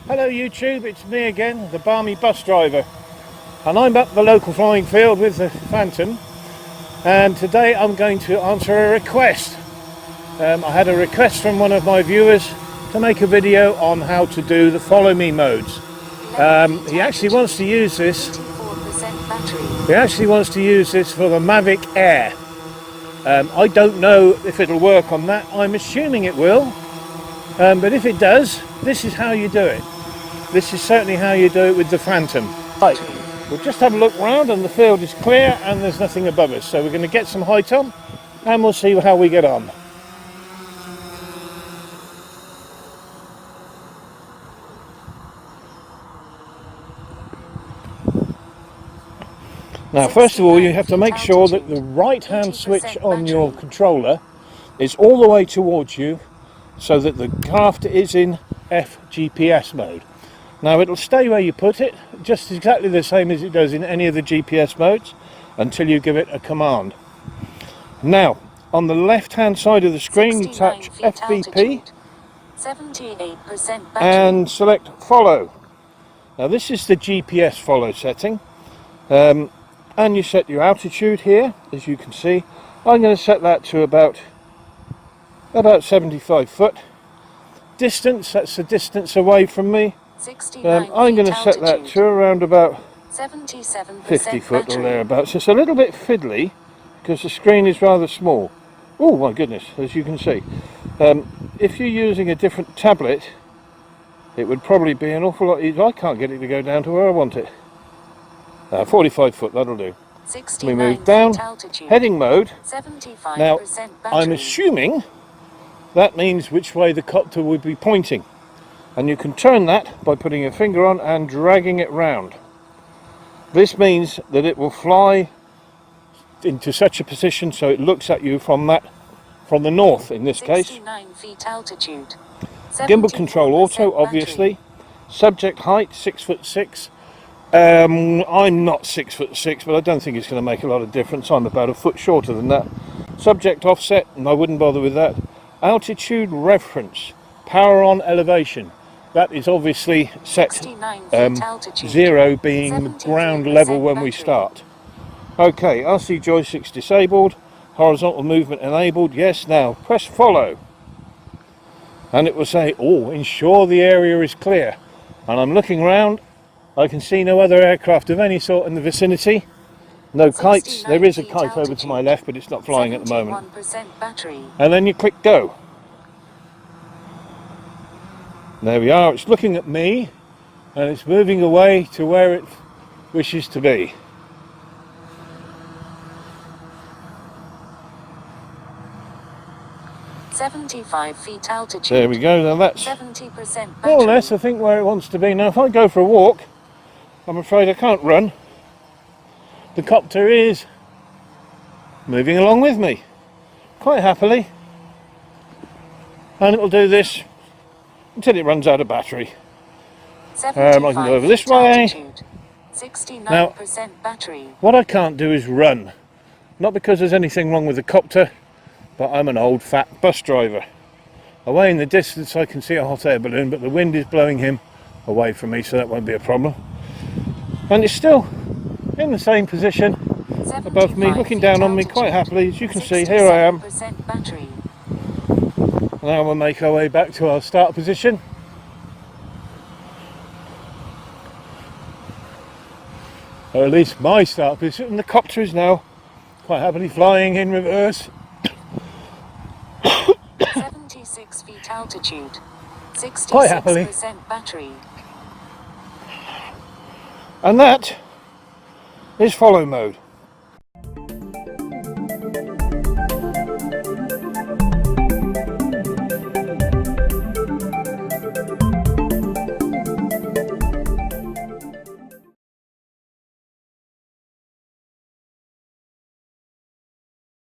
Hello YouTube, it's me again, the balmy bus driver, and I'm at the local flying field with the Phantom, and today I'm going to answer a request. I had a request from one of my viewers to make a video on how to do the follow me modes. He actually wants to use this. He actually wants to use this for the Mavic Air. I don't know if it'll work on that. I'm assuming it will, but if it does, this is how you do it. This is certainly how you do it with the Phantom. Right, we'll just have a look round and the field is clear and there's nothing above us. So we're going to get some height on and we'll see how we get on. Now first of all, you have to make sure that the right hand switch on your controller is all the way towards you so that the craft is in FGPS mode. Now it'll stay where you put it, just exactly the same as it does in any of the GPS modes until you give it a command. Now on the left hand side of the screen you touch FBP and select follow. Now this is the GPS follow setting, and you set your altitude here, as you can see. I'm going to set that to about 75 foot. Distance, that's the distance away from me. I'm going to set that to around about 50 foot or thereabouts. It's a little bit fiddly because the screen is rather small. Oh my goodness, as you can see. If you're using a different tablet, it would probably be an awful lot easier. I can't get it to go down to where I want it. 45 foot, that'll do. We move down, heading mode. Now, I'm assuming that means which way the copter would be pointing. And you can turn that by putting your finger on and dragging it round. This means that it will fly into such a position so it looks at you from the north in this case. Gimbal control auto, obviously. Subject height 6'6". I'm not 6'6", but I don't think it's going to make a lot of difference. I'm about a foot shorter than that. Subject offset, and I wouldn't bother with that. Altitude reference, power on elevation. That is obviously set 0 being the ground level when we start. Okay, RC joysticks disabled, horizontal movement enabled. Yes, now press follow. And it will say, oh, ensure the area is clear. And I'm looking around, I can see no other aircraft of any sort in the vicinity. No kites. There is a kite over to my left, but it's not flying at the moment. And then you click go. There we are, it's looking at me and it's moving away to where it wishes to be. Feet altitude. There we go, now that's 70% more or less I think where it wants to be. Now if I go for a walk, I'm afraid I can't run. The copter is moving along with me quite happily, and it will do this until it runs out of battery. I can go over this way. 69% battery. What I can't do is run. Not because there's anything wrong with the copter, but I'm an old fat bus driver. Away in the distance I can see a hot air balloon, but the wind is blowing him away from me, so that won't be a problem. And it's still in the same position above me, looking down on me quite happily. As you can see, here I am. Now we'll make our way back to our start position. Or at least my start position. And the copter is now quite happily flying in reverse. 76 feet altitude. 66% Quite happily. Battery. And that is follow mode.